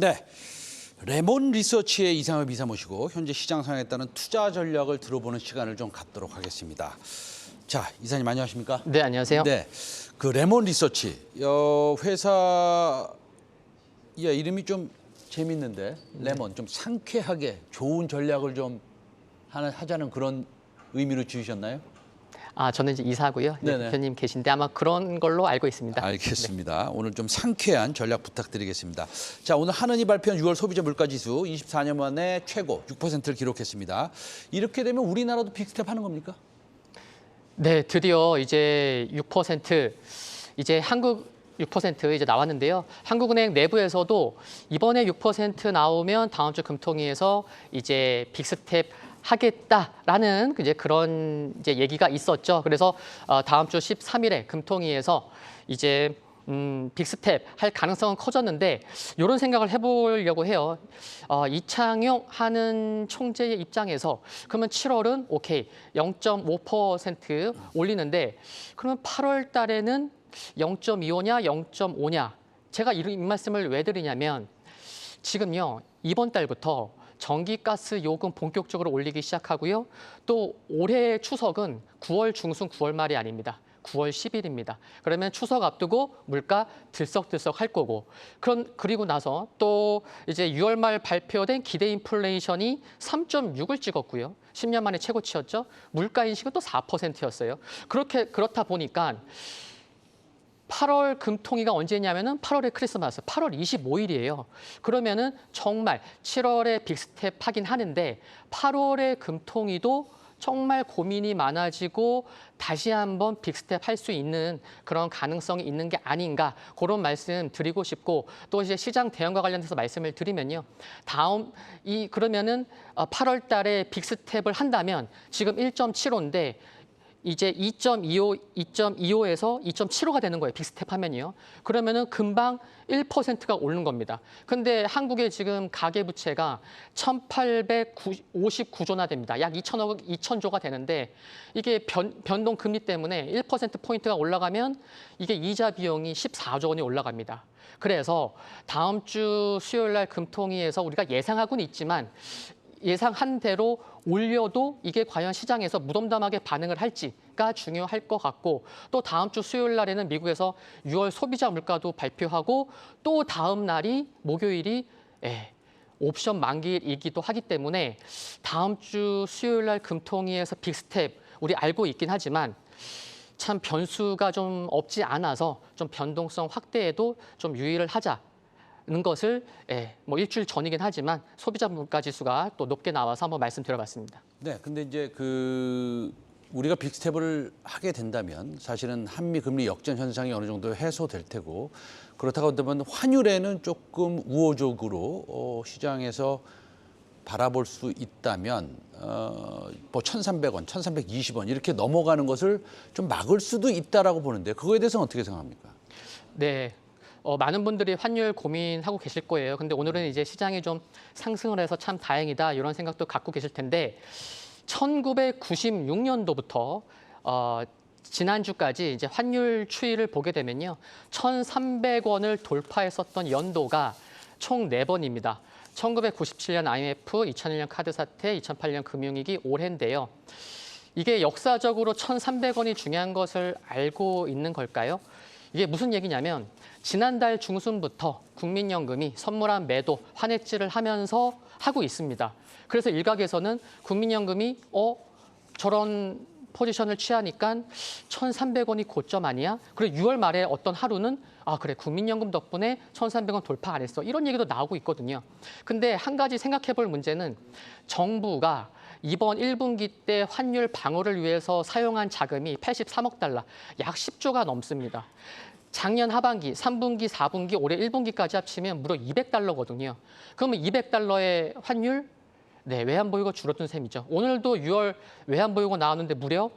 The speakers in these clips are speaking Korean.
네, 레몬 리서치의 이상엽 이사 모시고 현재 시장 상황에 따른 투자 전략을 들어보는 시간을 좀 갖도록 하겠습니다. 자, 이사님 안녕하십니까? 네, 안녕하세요. 네, 그 레몬 리서치 회사 이름이 좀 재밌는데 레몬 좀 상쾌하게 좋은 전략을 좀 하자는 그런 의미로 지으셨나요? 저는 이제 이사고요. 네, 네네. 대표님 계신데 아마 그런 걸로 알고 있습니다. 알겠습니다. 오늘 좀 상쾌한 전략 부탁드리겠습니다. 자, 오늘 한은이 발표한 6월 소비자 물가지수 24년 만에 최고 6%를 기록했습니다. 이렇게 되면 우리나라도 빅스텝 하는 겁니까? 네, 드디어 이제 6% 이제 한국 6% 이제 나왔는데요. 한국은행 내부에서도 이번에 6% 나오면 다음 주 금통위에서 이제 빅스텝 하겠다라는 이제 그런 이제 얘기가 있었죠. 그래서 다음 주 13일에 금통위에서 이제 빅스텝 할 가능성은 커졌는데 이런 생각을 해보려고 해요. 이창용 한은 총재의 입장에서 그러면 7월은 오케이 0.5% 올리는데 그러면 8월 달에는 0.25냐 0.5냐 제가 이 말씀을 왜 드리냐면 지금요 이번 달부터 전기가스 요금 본격적으로 올리기 시작하고요. 또 올해 추석은 9월 중순 9월 말이 아닙니다. 9월 10일입니다. 그러면 추석 앞두고 물가 들썩들썩 할 거고 그리고 나서 또 이제 6월 말 발표된 기대 인플레이션이 3.6을 찍었고요. 10년 만에 최고치였죠. 물가 인식은 또 4%였어요. 그렇다 보니까 8월 금통위가 언제냐면은 8월에 크리스마스, 8월 25일이에요. 그러면은 정말 7월에 빅스텝 하긴 하는데 8월에 금통위도 정말 고민이 많아지고 다시 한번 빅스텝 할 수 있는 그런 가능성이 있는 게 아닌가 그런 말씀 드리고 싶고 또 이제 시장 대응과 관련해서 말씀을 드리면요. 그러면은 8월 달에 빅스텝을 한다면 지금 1.75인데 이제 2.25에서 2.75가 되는 거예요. 빅스텝 하면요. 그러면은 금방 1%가 오르는 겁니다. 근데 한국의 지금 가계부채가 1,859조나 됩니다. 약 2,000조가 되는데 이게 변동 금리 때문에 1%포인트가 올라가면 이게 이자 비용이 14조 원이 올라갑니다. 그래서 다음 주 수요일 날 금통위에서 우리가 예상하고는 있지만 예상한 대로 올려도 이게 과연 시장에서 무덤덤하게 반응을 할지가 중요할 것 같고 또 다음 주 수요일 날에는 미국에서 6월 소비자 물가도 발표하고 또 다음 날이 목요일이 옵션 만기이기도 하기 때문에 다음 주 수요일 날 금통위에서 빅스텝 우리 알고 있긴 하지만 참 변수가 좀 없지 않아서 좀 변동성 확대에도 좀 유의를 하자. 는 것을 뭐 일주일 전이긴 하지만 소비자 물가 지수가 또 높게 나와서 한번 말씀드려봤습니다. 네, 근데 이제 우리가 빅스텝을 하게 된다면 사실은 한미 금리 역전 현상이 어느 정도 해소될 테고 그렇다고 한다면 환율에는 조금 우호적으로 시장에서 바라볼 수 있다면 뭐 1,300원, 1,320원 이렇게 넘어가는 것을 좀 막을 수도 있다라고 보는데 그거에 대해서는 어떻게 생각합니까? 네. 많은 분들이 환율 고민하고 계실 거예요. 근데 오늘은 이제 시장이 좀 상승을 해서 참 다행이다 이런 생각도 갖고 계실 텐데 1996년도부터 지난주까지 이제 환율 추이를 보게 되면요. 1,300원을 돌파했었던 연도가 총 4번입니다. 1997년 IMF, 2001년 카드 사태, 2008년 금융위기, 올해인데요. 이게 역사적으로 1,300원이 중요한 것을 알고 있는 걸까요? 이게 무슨 얘기냐면 지난달 중순부터 국민연금이 선물한 매도, 환해지를 하면서 하고 있습니다. 그래서 일각에서는 국민연금이 저런 포지션을 취하니까 1,300원이 고점 아니야? 그리고 6월 말에 어떤 하루는 그래 국민연금 덕분에 1,300원 돌파 안 했어. 이런 얘기도 나오고 있거든요. 근데 한 가지 생각해 볼 문제는 정부가 이번 1분기 때 환율 방어를 위해서 사용한 자금이 83억 달러, 약 10조가 넘습니다. 작년 하반기, 3분기, 4분기, 올해 1분기까지 합치면 무려 200달러거든요. 그러면 200달러의 환율, 외환보유고 줄어든 셈이죠. 오늘도 6월 외환보유고 나왔는데 무려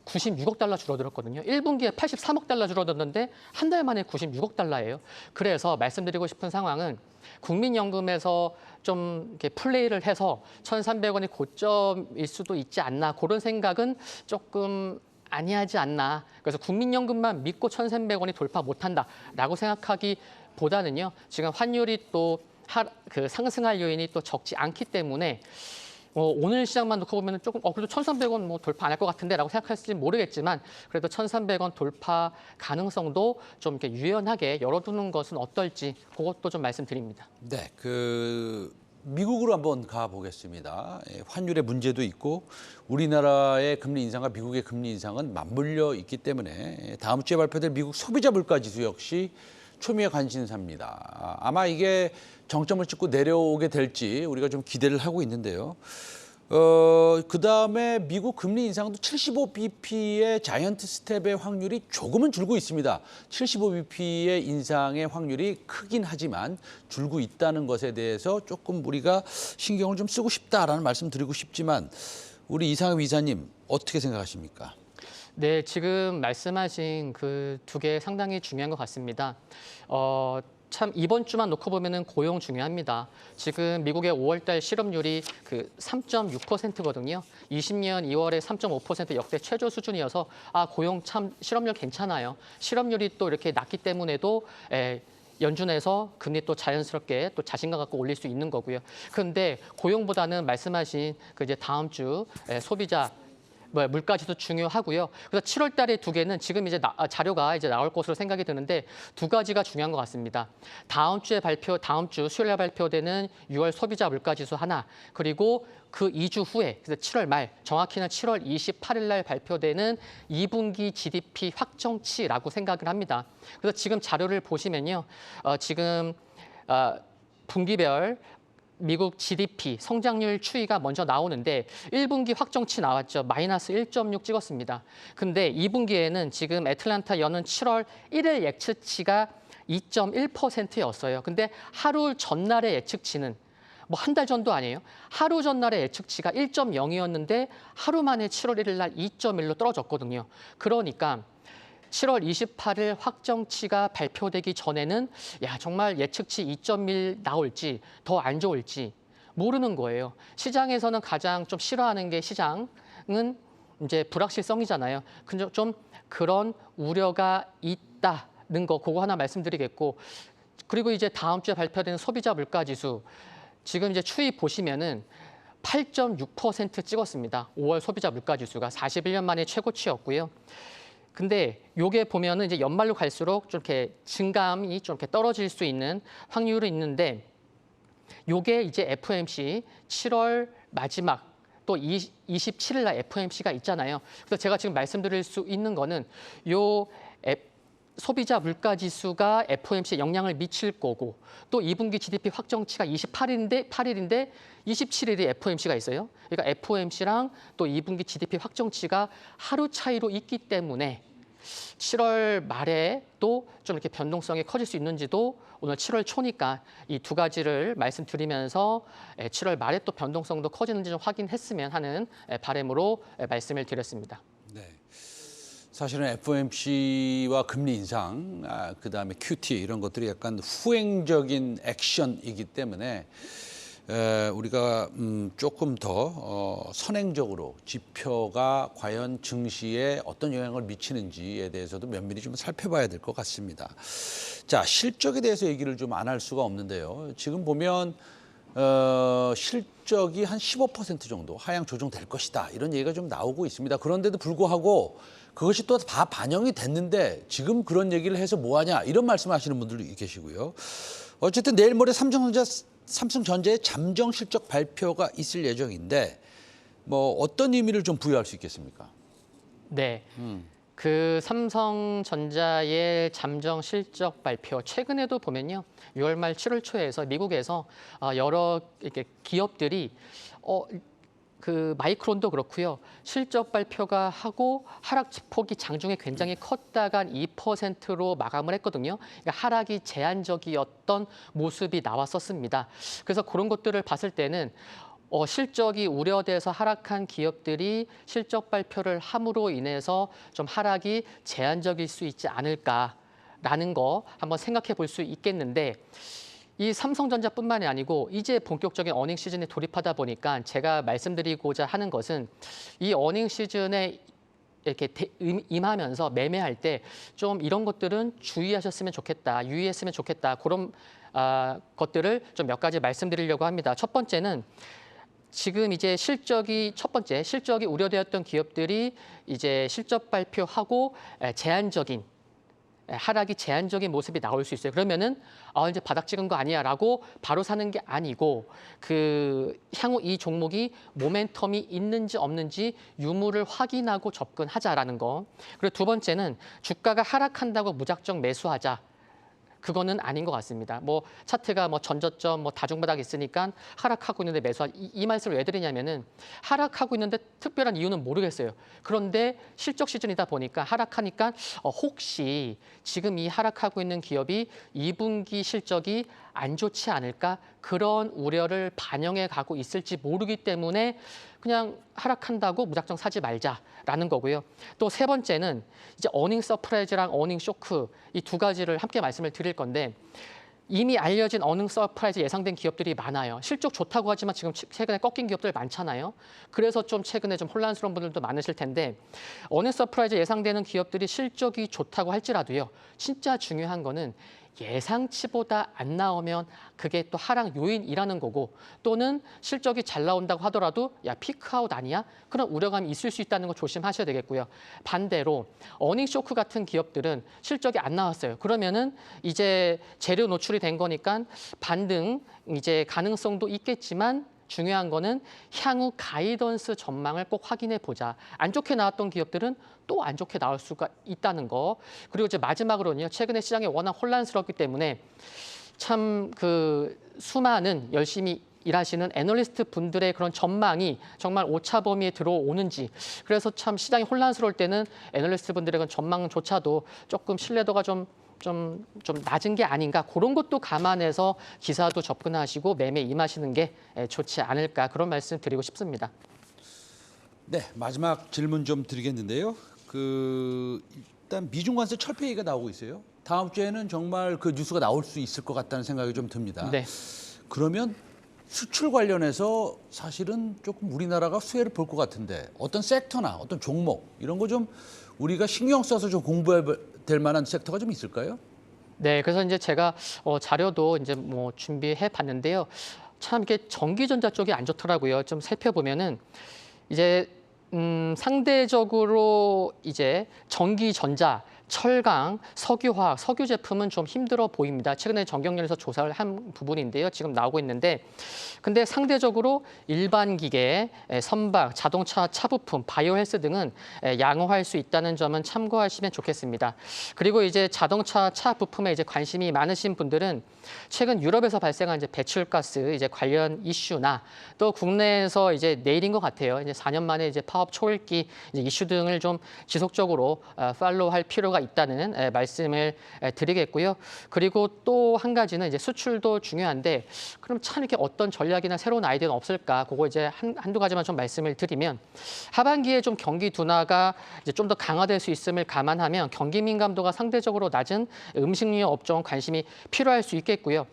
96억 달러 줄어들었거든요. 1분기에 83억 달러 줄어들었는데 한 달 만에 96억 달러예요. 그래서 말씀드리고 싶은 상황은 국민연금에서 좀 이렇게 플레이를 해서 1,300원이 고점일 수도 있지 않나 그런 생각은 조금 아니하지 않나. 그래서 국민연금만 믿고 1,300원이 돌파 못한다라고 생각하기보다는요. 지금 환율이 또 그 상승할 요인이 또 적지 않기 때문에 오늘 시장만 놓고 보면 조금 그래도 1,300원 뭐 돌파 안 할 것 같은데라고 생각할지 모르겠지만 그래도 1,300원 돌파 가능성도 좀 이렇게 유연하게 열어두는 것은 어떨지 그것도 좀 말씀드립니다. 네, 미국으로 한번 가보겠습니다. 환율의 문제도 있고 우리나라의 금리 인상과 미국의 금리 인상은 맞물려 있기 때문에 다음 주에 발표될 미국 소비자 물가지수 역시 초미의 관심사입니다. 아마 이게 정점을 찍고 내려오게 될지 우리가 좀 기대를 하고 있는데요. 그다음에 미국 금리 인상도 75bp의 자이언트 스텝의 확률이 조금은 줄고 있습니다. 75bp의 인상의 확률이 크긴 하지만 줄고 있다는 것에 대해서 조금 우리가 신경을 좀 쓰고 싶다라는 말씀 드리고 싶지만 우리 이상엽 이사님 어떻게 생각하십니까? 네, 지금 말씀하신 그 두 개 상당히 중요한 것 같습니다. 참 이번 주만 놓고 보면은 고용 중요합니다. 지금 미국의 5월달 실업률이 그 3.6%거든요. 20년 2월에 3.5% 역대 최저 수준이어서 고용 참 실업률 괜찮아요. 실업률이 또 이렇게 낮기 때문에도 연준에서 금리 또 자연스럽게 또 자신감 갖고 올릴 수 있는 거고요. 그런데 고용보다는 말씀하신 그 이제 다음 주 소비자 물가지도 중요하고요. 그래서 7월 달에 두 개는 지금 이제 자료가 이제 나올 것으로 생각이 드는데 두 가지가 중요한 것 같습니다. 다음 주 수요일에 발표되는 6월 소비자 물가지수 하나, 그리고 그 2주 후에 그래서 7월 말, 정확히는 7월 28일 날 발표되는 2분기 GDP 확정치라고 생각을 합니다. 그래서 지금 자료를 보시면요, 지금 분기별 미국 GDP 성장률 추이가 먼저 나오는데 1분기 확정치 나왔죠. 마이너스 1.6 찍었습니다. 근데 2분기에는 지금 애틀란타 연은 7월 1일 예측치가 2.1%였어요. 근데 하루 전날의 예측치는 뭐 한 달 전도 아니에요. 하루 전날의 예측치가 1.0이었는데 하루 만에 7월 1일 날 2.1로 떨어졌거든요. 그러니까 7월 28일 확정치가 발표되기 전에는 정말 예측치 2.1 나올지 더 안 좋을지 모르는 거예요. 시장에서는 가장 좀 싫어하는 게 시장은 이제 불확실성이잖아요. 근데 좀 그런 우려가 있다는 거 그거 하나 말씀드리겠고, 그리고 이제 다음 주에 발표되는 소비자 물가지수 지금 이제 추이 보시면은 8.6% 찍었습니다. 5월 소비자 물가지수가 41년 만에 최고치였고요. 근데 요게 보면은 이제 연말로 갈수록 좀 이렇게 증감이 좀 이렇게 떨어질 수 있는 확률이 있는데, 요게 이제 FOMC 7월 마지막 또 27일 날 FOMC가 있잖아요. 그래서 제가 지금 말씀드릴 수 있는 거는 요 소비자 물가 지수가 FOMC에 영향을 미칠 거고, 또 2분기 GDP 확정치가 8일인데 27일이 FOMC가 있어요. 그러니까 FOMC랑 또 2분기 GDP 확정치가 하루 차이로 있기 때문에 7월 말에 또 좀 이렇게 변동성이 커질 수 있는지도 오늘 7월 초니까 이 두 가지를 말씀드리면서 7월 말에 또 변동성도 커지는지 좀 확인했으면 하는 바람으로 말씀을 드렸습니다. 네. 사실은 FOMC와 금리 인상, 그다음에 QT 이런 것들이 약간 후행적인 액션이기 때문에 우리가 조금 더 선행적으로 지표가 과연 증시에 어떤 영향을 미치는지에 대해서도 면밀히 좀 살펴봐야 될 것 같습니다. 자, 실적에 대해서 얘기를 좀 안 할 수가 없는데요. 지금 보면 실적이 한 15% 정도 하향 조정될 것이다, 이런 얘기가 좀 나오고 있습니다. 그런데도 불구하고 그것이 또 다 반영이 됐는데 지금 그런 얘기를 해서 뭐하냐, 이런 말씀하시는 분들도 계시고요. 어쨌든 내일 모레 삼성전자의 잠정 실적 발표가 있을 예정인데 뭐 어떤 의미를 좀 부여할 수 있겠습니까? 네. 그 삼성전자의 잠정 실적 발표 최근에도 보면요, 6월 말 7월 초에서 미국에서 여러 이렇게 기업들이 그 마이크론도 그렇고요, 실적 발표가 하고 하락폭이 장중에 굉장히 컸다가 2%로 마감을 했거든요. 그러니까 하락이 제한적이었던 모습이 나왔었습니다. 그래서 그런 것들을 봤을 때는 실적이 우려돼서 하락한 기업들이 실적 발표를 함으로 인해서 좀 하락이 제한적일 수 있지 않을까라는 거 한번 생각해 볼 수 있겠는데, 이 삼성전자뿐만이 아니고 이제 본격적인 어닝 시즌에 돌입하다 보니까 제가 말씀드리고자 하는 것은 이 어닝 시즌에 이렇게 임하면서 매매할 때 좀 이런 것들은 주의하셨으면 좋겠다, 유의했으면 좋겠다, 그런 것들을 좀 몇 가지 말씀드리려고 합니다. 첫 번째는 지금 이제 첫 번째 실적이 우려되었던 기업들이 이제 실적 발표하고 하락이 제한적인 모습이 나올 수 있어요. 그러면은 이제 바닥 찍은 거 아니야라고 바로 사는 게 아니고 향후 이 종목이 모멘텀이 있는지 없는지 유무를 확인하고 접근하자라는 거. 그리고 두 번째는 주가가 하락한다고 무작정 매수하자. 그거는 아닌 것 같습니다. 차트가 전저점, 다중바닥 있으니까 하락하고 있는데 이 말씀을 왜 드리냐면은 하락하고 있는데 특별한 이유는 모르겠어요. 그런데 실적 시즌이다 보니까 하락하니까 혹시 지금 이 하락하고 있는 기업이 2분기 실적이 안 좋지 않을까 그런 우려를 반영해 가고 있을지 모르기 때문에 그냥 하락한다고 무작정 사지 말자라는 거고요. 또 세 번째는 이제 어닝 서프라이즈랑 어닝 쇼크 이 두 가지를 함께 말씀을 드릴 건데 이미 알려진 어닝 서프라이즈 예상된 기업들이 많아요. 실적 좋다고 하지만 지금 최근에 꺾인 기업들 많잖아요. 그래서 좀 최근에 좀 혼란스러운 분들도 많으실 텐데 어닝 서프라이즈 예상되는 기업들이 실적이 좋다고 할지라도요. 진짜 중요한 거는 예상치보다 안 나오면 그게 또 하락 요인이라는 거고 또는 실적이 잘 나온다고 하더라도 야 피크아웃 아니야? 그런 우려감이 있을 수 있다는 거 조심하셔야 되겠고요. 반대로 어닝 쇼크 같은 기업들은 실적이 안 나왔어요. 그러면은 이제 재료 노출이 된 거니까 반등 이제 가능성도 있겠지만 중요한 거는 향후 가이던스 전망을 꼭 확인해 보자. 안 좋게 나왔던 기업들은 또 안 좋게 나올 수가 있다는 거. 그리고 이제 마지막으로는요. 최근에 시장이 워낙 혼란스럽기 때문에 참 수많은 열심히 일하시는 애널리스트 분들의 그런 전망이 정말 오차 범위에 들어오는지 그래서 참 시장이 혼란스러울 때는 애널리스트 분들의 그런 전망조차도 조금 신뢰도가 좀 낮은 게 아닌가 그런 것도 감안해서 기사도 접근하시고 매매 임하시는 게 좋지 않을까 그런 말씀 드리고 싶습니다. 네, 마지막 질문 좀 드리겠는데요. 일단 미중 관세 철폐 얘기가 나오고 있어요. 다음 주에는 정말 그 뉴스가 나올 수 있을 것 같다는 생각이 좀 듭니다. 네. 그러면 수출 관련해서 사실은 조금 우리나라가 수혜를 볼 것 같은데 어떤 섹터나 어떤 종목 이런 거 좀 우리가 신경 써서 좀 공부해야 될 만한 섹터가 좀 있을까요? 네, 그래서 이제 제가 자료도 이제 준비해 봤는데요. 참 이게 전기전자 쪽이 안 좋더라고요. 좀 살펴보면은 이제 상대적으로 이제 전기전자, 철강, 석유화학, 석유 제품은 좀 힘들어 보입니다. 최근에 정경련에서 조사를 한 부분인데요. 지금 나오고 있는데 근데 상대적으로 일반 기계, 선박, 자동차 차부품, 바이오 헬스 등은 양호할 수 있다는 점은 참고하시면 좋겠습니다. 그리고 이제 자동차 차 부품에 이제 관심이 많으신 분들은 최근 유럽에서 발생한 이제 배출가스 이제 관련 이슈나 또 국내에서 이제 내일인 것 같아요. 이제 4년 만에 이제 파업 초읽기 이제 이슈 등을 좀 지속적으로 팔로우할 필요가 있다는 말씀을 드리겠고요. 그리고 또 한 가지는 이제 수출도 중요한데 그럼 참 이렇게 어떤 전략이나 새로운 아이디어는 없을까? 그거 이제 한두 가지만 좀 말씀을 드리면 하반기에 좀 경기 둔화가 이제 좀 더 강화될 수 있음을 감안하면 경기 민감도가 상대적으로 낮은 음식료 업종 관심이 필요할 수 있겠고요.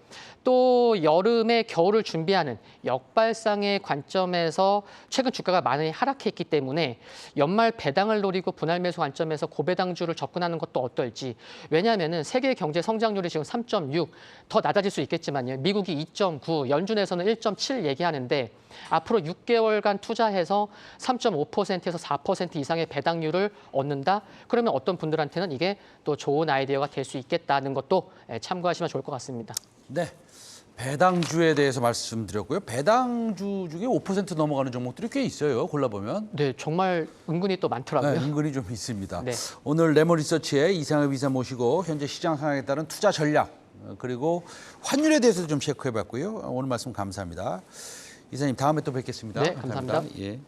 또 여름에 겨울을 준비하는 역발상의 관점에서 최근 주가가 많이 하락했기 때문에 연말 배당을 노리고 분할 매수 관점에서 고배당주를 접근하는 것도 어떨지. 왜냐하면은 세계 경제 성장률이 지금 3.6 더 낮아질 수 있겠지만요. 미국이 2.9, 연준에서는 1.7 얘기하는데 앞으로 6개월간 투자해서 3.5%에서 4% 이상의 배당률을 얻는다. 그러면 어떤 분들한테는 이게 또 좋은 아이디어가 될 수 있겠다는 것도 참고하시면 좋을 것 같습니다. 네. 배당주에 대해서 말씀드렸고요. 배당주 중에 5% 넘어가는 종목들이 꽤 있어요. 골라보면. 네, 정말 은근히 또 많더라고요. 네, 은근히 좀 있습니다. 네. 오늘 레몬리서치의 이상엽 이사 모시고 현재 시장 상황에 따른 투자 전략 그리고 환율에 대해서도 좀 체크해봤고요. 오늘 말씀 감사합니다. 이사님 다음에 또 뵙겠습니다. 네, 감사합니다. 예.